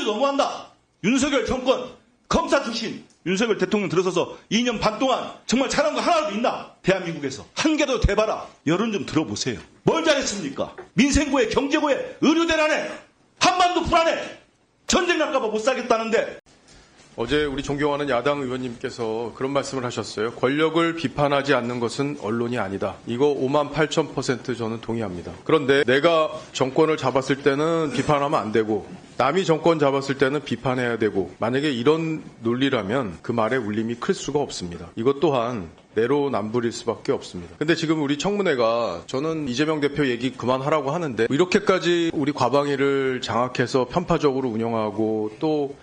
너무한다. 윤석열 정권 검사 출신 윤석열 대통령 들어서서 2년 반 동안 정말 잘한 거 하나도 있나? 대한민국에서. 한 개도 대봐라. 여론 좀 들어보세요. 뭘 잘했습니까? 민생구에 경제구에 의료대란에 한반도 불안에 전쟁 날까봐 못 살겠다는데. 어제 우리 존경하는 야당 의원님께서 그런 말씀을 하셨어요. 권력을 비판하지 않는 것은 언론이 아니다. 이거 58,000% 저는 동의합니다. 그런데 내가 정권을 잡았을 때는 비판하면 안 되고 남이 정권 잡았을 때는 비판해야 되고 만약에 이런 논리라면 그 말의 울림이 클 수가 없습니다. 이것 또한 내로남불일 수밖에 없습니다. 근데 지금 우리 청문회가 저는 이재명 대표 얘기 그만하라고 하는데 이렇게까지 우리 과방위를 장악해서 편파적으로 운영하고 또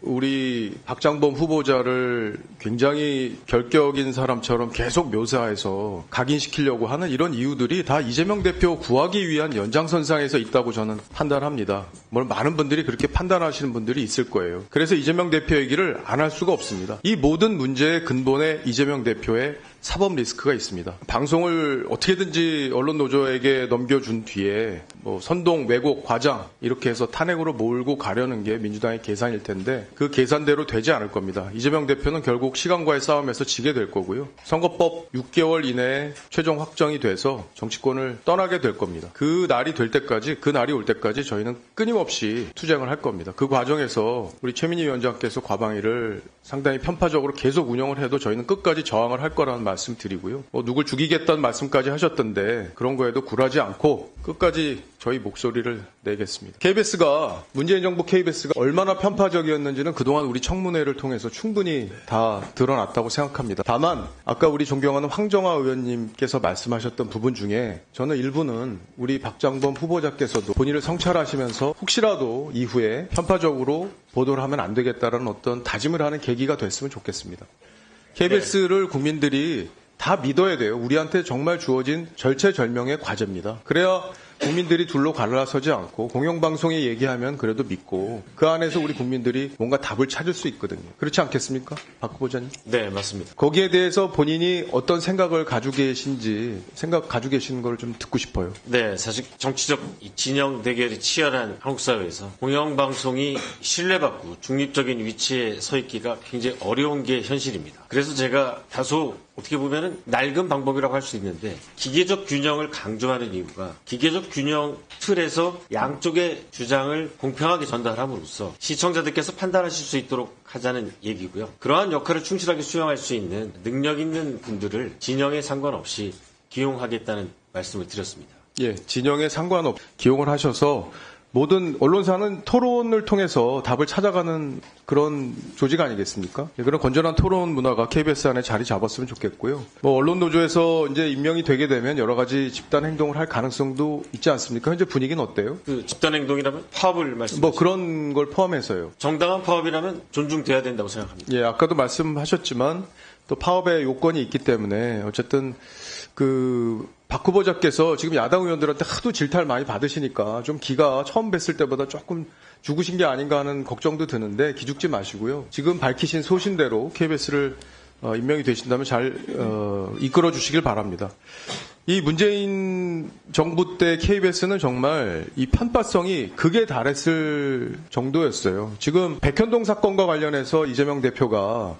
우리 박장범 후보자를 굉장히 결격인 사람처럼 계속 묘사해서 각인시키려고 하는 이런 이유들이 다 이재명 대표 구하기 위한 연장선상에서 있다고 저는 판단합니다. 물론 많은 분들이 그렇게 판단하시는 분들이 있을 거예요. 그래서 이재명 대표 얘기를 안 할 수가 없습니다. 이 모든 문제의 근본에 이재명 대표의 사법 리스크가 있습니다. 방송을 어떻게든지 언론 노조에게 넘겨준 뒤에 뭐 선동, 왜곡, 과장 이렇게 해서 탄핵으로 몰고 가려는 게 민주당의 계산일 텐데 그 계산대로 되지 않을 겁니다. 이재명 대표는 결국 시간과의 싸움에서 지게 될 거고요. 선거법 6개월 이내에 최종 확정이 돼서 정치권을 떠나게 될 겁니다. 그 날이 될 때까지, 그 날이 올 때까지 저희는 끊임없이 투쟁을 할 겁니다. 그 과정에서 우리 최민희 위원장께서 과방위를 상당히 편파적으로 계속 운영을 해도 저희는 끝까지 저항을 할 거라는 말씀 드리고요. 누굴 죽이겠다는 말씀까지 하셨던데 그런 거에도 굴하지 않고 끝까지 저희 목소리를 내겠습니다. KBS가 문재인 정부 KBS가 얼마나 편파적이었는지는 그동안 우리 청문회를 통해서 충분히 다 드러났다고 생각합니다. 다만 아까 우리 존경하는 황정화 의원님께서 말씀하셨던 부분 중에 저는 일부는 우리 박장범 후보자께서도 본인을 성찰하시면서 혹시라도 이후에 편파적으로 보도를 하면 안 되겠다라는 어떤 다짐을 하는 계기가 됐으면 좋겠습니다. KBS를 국민들이 다 믿어야 돼요. 우리한테 정말 주어진 절체절명의 과제입니다. 그래야 국민들이 둘로 갈라서지 않고 공영방송에 얘기하면 그래도 믿고 그 안에서 우리 국민들이 뭔가 답을 찾을 수 있거든요. 그렇지 않겠습니까? 박 후보자님? 네, 맞습니다. 거기에 대해서 본인이 어떤 생각을 가지고 계신지 가지고 계시는 걸 좀 듣고 싶어요. 네, 사실 정치적 진영 대결이 치열한 한국 사회에서 공영방송이 신뢰받고 중립적인 위치에 서 있기가 굉장히 어려운 게 현실입니다. 그래서 제가 다소 어떻게 보면은 낡은 방법이라고 할 수 있는데 기계적 균형을 강조하는 이유가 기계적 균형 틀에서 양쪽의 주장을 공평하게 전달함으로써 시청자들께서 판단하실 수 있도록 하자는 얘기고요. 그러한 역할을 충실하게 수행할 수 있는 능력 있는 분들을 진영에 상관없이 기용하겠다는 말씀을 드렸습니다. 예, 진영에 상관없이 기용을 하셔서 모든 언론사는 토론을 통해서 답을 찾아가는 그런 조직 아니겠습니까? 그런 건전한 토론 문화가 KBS 안에 자리 잡았으면 좋겠고요. 언론 노조에서 이제 임명이 되게 되면 여러 가지 집단 행동을 할 가능성도 있지 않습니까? 현재 분위기는 어때요? 그 집단 행동이라면 파업을 말씀하시죠? 그런 걸 포함해서요. 정당한 파업이라면 존중돼야 된다고 생각합니다. 예, 아까도 말씀하셨지만 또 파업의 요건이 있기 때문에 어쨌든 박 후보자께서 지금 야당 의원들한테 하도 질타를 많이 받으시니까 좀 기가 처음 뵀을 때보다 조금 죽으신 게 아닌가 하는 걱정도 드는데 기죽지 마시고요. 지금 밝히신 소신대로 KBS를 임명이 되신다면 잘 이끌어 주시길 바랍니다. 이 문재인 정부 때 KBS는 정말 이 편파성이 극에 달했을 정도였어요. 지금 백현동 사건과 관련해서 이재명 대표가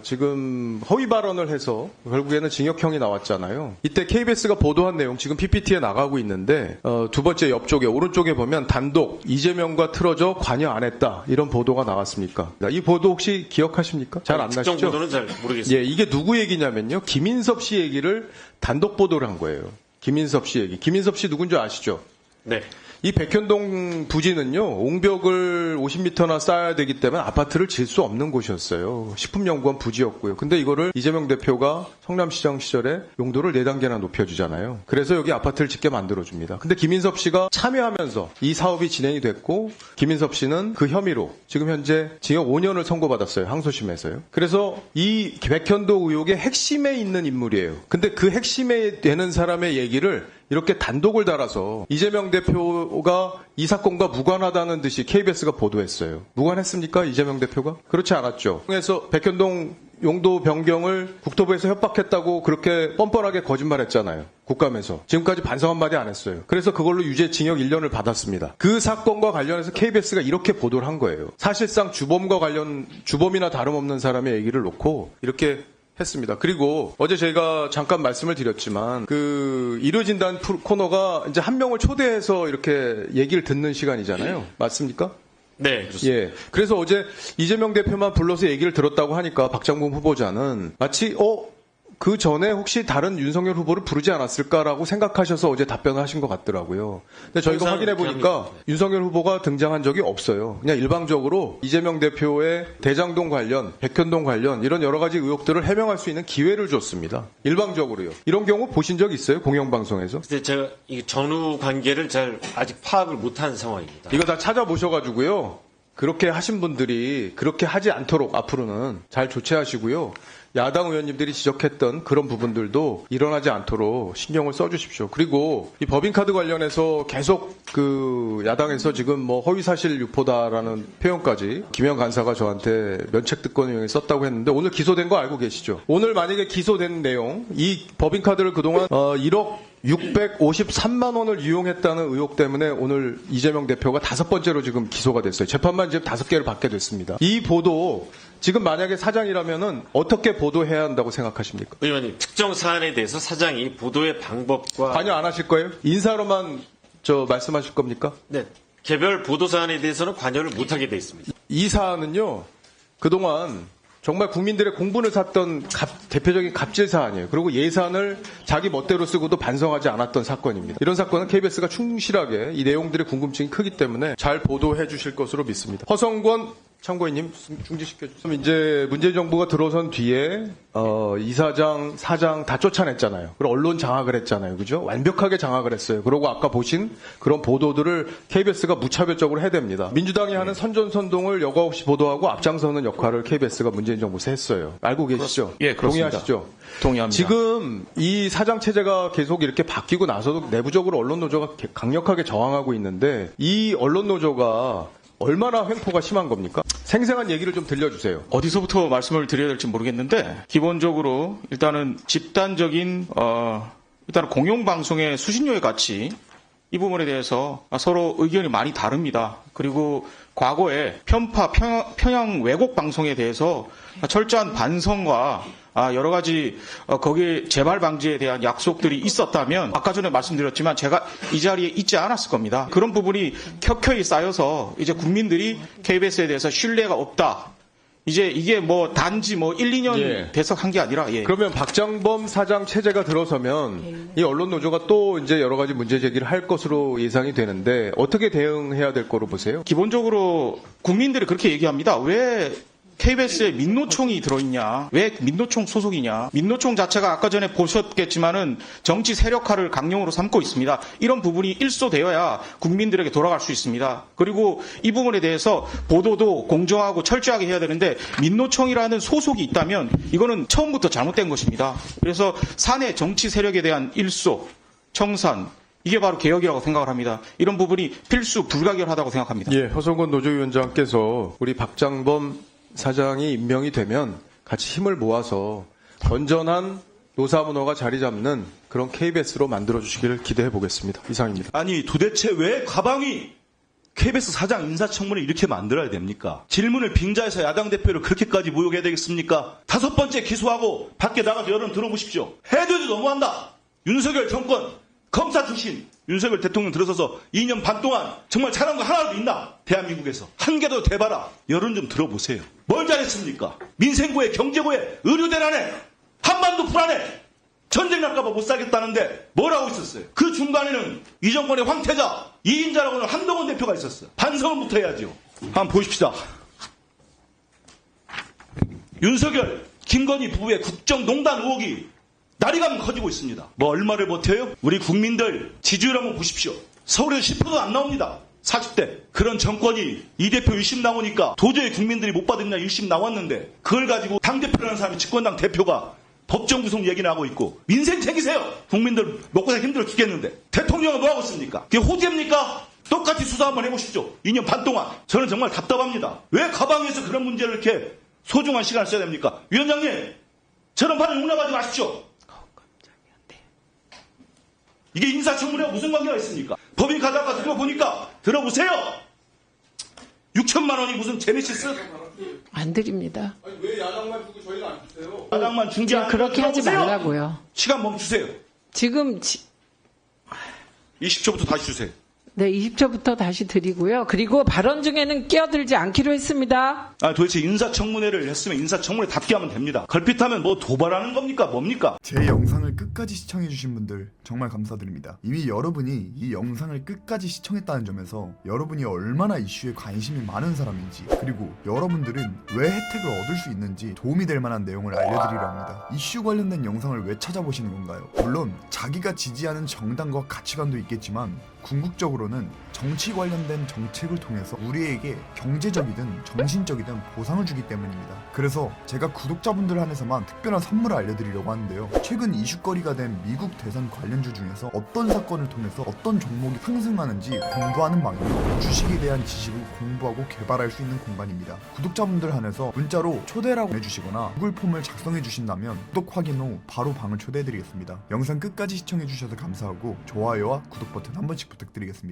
지금 허위 발언을 해서 결국에는 징역형이 나왔잖아요. 이때 KBS가 보도한 내용 지금 PPT에 나가고 있는데 두 번째 옆쪽에 오른쪽에 보면 단독 이재명과 틀어져 관여 안 했다 이런 보도가 나왔습니까? 이 보도 혹시 기억하십니까? 잘 안 나시죠? 특정 보도는 잘 모르겠습니다. 예, 이게 누구 얘기냐면요. 김인섭 씨 얘기를 단독 보도를 한 거예요. 김인섭 씨 얘기. 김인섭 씨 누군지 아시죠? 네. 이 백현동 부지는요, 옹벽을 50m나 쌓아야 되기 때문에 아파트를 질 수 없는 곳이었어요. 식품연구원 부지였고요. 근데 이거를 이재명 대표가 성남시장 시절에 용도를 4단계나 높여주잖아요. 그래서 여기 아파트를 짓게 만들어줍니다. 근데 김인섭 씨가 참여하면서 이 사업이 진행이 됐고, 김인섭 씨는 그 혐의로 지금 현재 징역 5년을 선고받았어요. 항소심에서요. 그래서 이 백현동 의혹의 핵심에 있는 인물이에요. 근데 그 핵심에 되는 사람의 얘기를 이렇게 단독을 달아서 이재명 대표가 이 사건과 무관하다는 듯이 KBS가 보도했어요. 무관했습니까? 이재명 대표가? 그렇지 않았죠. 그래서 백현동 용도 변경을 국토부에서 협박했다고 그렇게 뻔뻔하게 거짓말했잖아요. 국감에서. 지금까지 반성 한마디 안 했어요. 그래서 그걸로 유죄 징역 1년을 받았습니다. 그 사건과 관련해서 KBS가 이렇게 보도를 한 거예요. 사실상 주범이나 다름없는 사람의 얘기를 놓고 이렇게 했습니다. 그리고 어제 저희가 잠깐 말씀을 드렸지만 그 이루어진다는 코너가 이제 한 명을 초대해서 이렇게 얘기를 듣는 시간이잖아요. 맞습니까? 네, 그렇습니다. 예. 그래서 어제 이재명 대표만 불러서 얘기를 들었다고 하니까 박장범 후보자는 마치 그 전에 혹시 다른 윤석열 후보를 부르지 않았을까라고 생각하셔서 어제 답변을 하신 것 같더라고요. 근데 저희가 항상 확인해 보니까 대한민국. 윤석열 후보가 등장한 적이 없어요. 그냥 일방적으로 이재명 대표의 대장동 관련, 백현동 관련 이런 여러 가지 의혹들을 해명할 수 있는 기회를 줬습니다. 일방적으로요. 이런 경우 보신 적 있어요? 공영방송에서? 근데 제가 이 전후 관계를 잘 아직 파악을 못한 상황입니다. 이거 다 찾아보셔가지고요. 그렇게 하신 분들이 그렇게 하지 않도록 앞으로는 잘 조치하시고요. 야당 의원님들이 지적했던 그런 부분들도 일어나지 않도록 신경을 써주십시오. 그리고 이 법인카드 관련해서 계속 그 야당에서 지금 뭐 허위사실 유포다라는 표현까지 김영 간사가 저한테 면책특권 의혹에 썼다고 했는데 오늘 기소된 거 알고 계시죠? 오늘 만약에 기소된 내용, 이 법인카드를 그동안 1억 653만 원을 이용했다는 의혹 때문에 오늘 이재명 대표가 5번째로 지금 기소가 됐어요. 재판만 지금 5개를 받게 됐습니다. 이 보도 지금 만약에 사장이라면은 어떻게 보도해야 한다고 생각하십니까? 의원님, 특정 사안에 대해서 사장이 보도의 방법과 관여 안 하실 거예요? 인사로만 말씀하실 겁니까? 네, 개별 보도 사안에 대해서는 관여를 못하게 돼 있습니다. 이 사안은요, 그동안 정말 국민들의 공분을 샀던 대표적인 갑질 사안이에요. 그리고 예산을 자기 멋대로 쓰고도 반성하지 않았던 사건입니다. 이런 사건은 KBS가 충실하게 이 내용들의 궁금증이 크기 때문에 잘 보도해 주실 것으로 믿습니다. 허성권 참고인님 중지시켜 주세요. 이제 문재인 정부가 들어선 뒤에 이사장, 사장 다 쫓아냈잖아요. 그리고 언론 장악을 했잖아요. 그죠? 완벽하게 장악을 했어요. 그리고 아까 보신 그런 보도들을 KBS가 무차별적으로 해댑니다. 민주당이 하는 선전선동을 여과 없이 보도하고 앞장서는 역할을 KBS가 문재인 정부에서 했어요. 알고 계시죠? 예, 그렇습니다. 동의하시죠? 동의합니다. 지금 이 사장 체제가 계속 이렇게 바뀌고 나서도 내부적으로 언론 노조가 강력하게 저항하고 있는데 이 언론 노조가 얼마나 횡포가 심한 겁니까? 생생한 얘기를 좀 들려주세요. 어디서부터 말씀을 드려야 될지 모르겠는데 기본적으로 일단은 집단적인 일단은 공영방송의 수신료의 가치 이 부분에 대해서 서로 의견이 많이 다릅니다. 그리고 과거에 편파 편향 왜곡 방송에 대해서 철저한 반성과 여러 가지 거기에 재발 방지에 대한 약속들이 있었다면 아까 전에 말씀드렸지만 제가 이 자리에 있지 않았을 겁니다. 그런 부분이 켜켜이 쌓여서 이제 국민들이 KBS에 대해서 신뢰가 없다. 이제 이게 뭐 단지 1, 2년 예. 돼서 한 게 아니라 예. 그러면 박장범 사장 체제가 들어서면 이 언론 노조가 또 이제 여러 가지 문제 제기를 할 것으로 예상이 되는데 어떻게 대응해야 될 거로 보세요? 기본적으로 국민들이 그렇게 얘기합니다. 왜 KBS에 민노총이 들어있냐? 왜 민노총 소속이냐? 민노총 자체가 아까 전에 보셨겠지만은 정치 세력화를 강령으로 삼고 있습니다. 이런 부분이 일소되어야 국민들에게 돌아갈 수 있습니다. 그리고 이 부분에 대해서 보도도 공정하고 철저하게 해야 되는데 민노총이라는 소속이 있다면 이거는 처음부터 잘못된 것입니다. 그래서 사내 정치 세력에 대한 일소, 청산, 이게 바로 개혁이라고 생각을 합니다. 이런 부분이 필수 불가결하다고 생각합니다. 예, 허성권 노조위원장께서 우리 박장범 사장이 임명이 되면 같이 힘을 모아서 건전한 노사 문화가 자리 잡는 그런 KBS로 만들어주시기를 기대해 보겠습니다. 이상입니다. 아니 도대체 왜 가방이 KBS 사장 인사청문회 이렇게 만들어야 됩니까? 질문을 빙자해서 야당 대표를 그렇게까지 모욕해야 되겠습니까? 5번째 기소하고 밖에 나가서 여론 들어보십시오. 해도 너무한다. 윤석열 정권 검사 출신 윤석열 대통령 들어서서 2년 반 동안 정말 잘한 거 하나도 있나? 대한민국에서. 한 개도 대봐라. 여론 좀 들어보세요. 뭘 잘했습니까? 민생구에 경제구에 의료대란에 한반도 불안에 전쟁 날까봐 못 살겠다는데 뭘 하고 있었어요? 그 중간에는 이 정권의 황태자 2인자라고는 한동훈 대표가 있었어요. 반성을부터 해야죠. 한번 보십시다. 윤석열, 김건희 부부의 국정농단 의혹이 날이 가면 커지고 있습니다. 뭐 얼마를 버텨요? 우리 국민들 지지율 한번 보십시오. 서울에서 10%도 안 나옵니다. 40대. 그런 정권이 이 대표 1심 나오니까 도저히 국민들이 못 받았냐 1심 나왔는데 그걸 가지고 당대표라는 사람이 집권당 대표가 법정 구속 얘기나 하고 있고 민생 챙기세요. 국민들 먹고 살기 힘들어 죽겠는데 대통령은 뭐 하고 있습니까? 그게 호재입니까? 똑같이 수사 한번 해보십시오. 2년 반 동안. 저는 정말 답답합니다. 왜 가방에서 그런 문제를 이렇게 소중한 시간을 써야 됩니까? 위원장님, 저런 판을 용납하지 마십시오. 이게 인사청문회와 무슨 관계가 있습니까? 법인 가다가 들어보니까 들어보세요. 6천만 원이 무슨 제네시스? 안 드립니다. 아니, 왜 야당만 주고 저희는 안 주세요? 야당만 중재하는 그렇게 하지 들어보세요. 말라고요. 시간 멈추세요. 지금 20초부터 다시 주세요. 네, 20초부터 다시 드리고요. 그리고 발언 중에는 끼어들지 않기로 했습니다. 도대체 인사청문회를 했으면 인사청문회답게 하면 됩니다. 걸핏하면 뭐 도발하는 겁니까? 뭡니까? 제 영상을 끝까지 시청해주신 분들 정말 감사드립니다. 이미 여러분이 이 영상을 끝까지 시청했다는 점에서 여러분이 얼마나 이슈에 관심이 많은 사람인지, 그리고 여러분들은 왜 혜택을 얻을 수 있는지 도움이 될 만한 내용을 알려드리려 합니다. 이슈 관련된 영상을 왜 찾아보시는 건가요? 물론 자기가 지지하는 정당과 가치관도 있겠지만 궁극적으로는 정치 관련된 정책을 통해서 우리에게 경제적이든 정신적이든 보상을 주기 때문입니다. 그래서 제가 구독자분들 한해서만 특별한 선물을 알려드리려고 하는데요. 최근 이슈거리가 된 미국 대선 관련주 중에서 어떤 사건을 통해서 어떤 종목이 상승하는지 공부하는 방이고, 주식에 대한 지식을 공부하고 개발할 수 있는 공간입니다. 구독자분들 한해서 문자로 초대라고 해주시거나 구글 폼을 작성해 주신다면 구독 확인 후 바로 방을 초대해드리겠습니다. 영상 끝까지 시청해 주셔서 감사하고 좋아요와 구독 버튼 한 번씩 부탁드리겠습니다.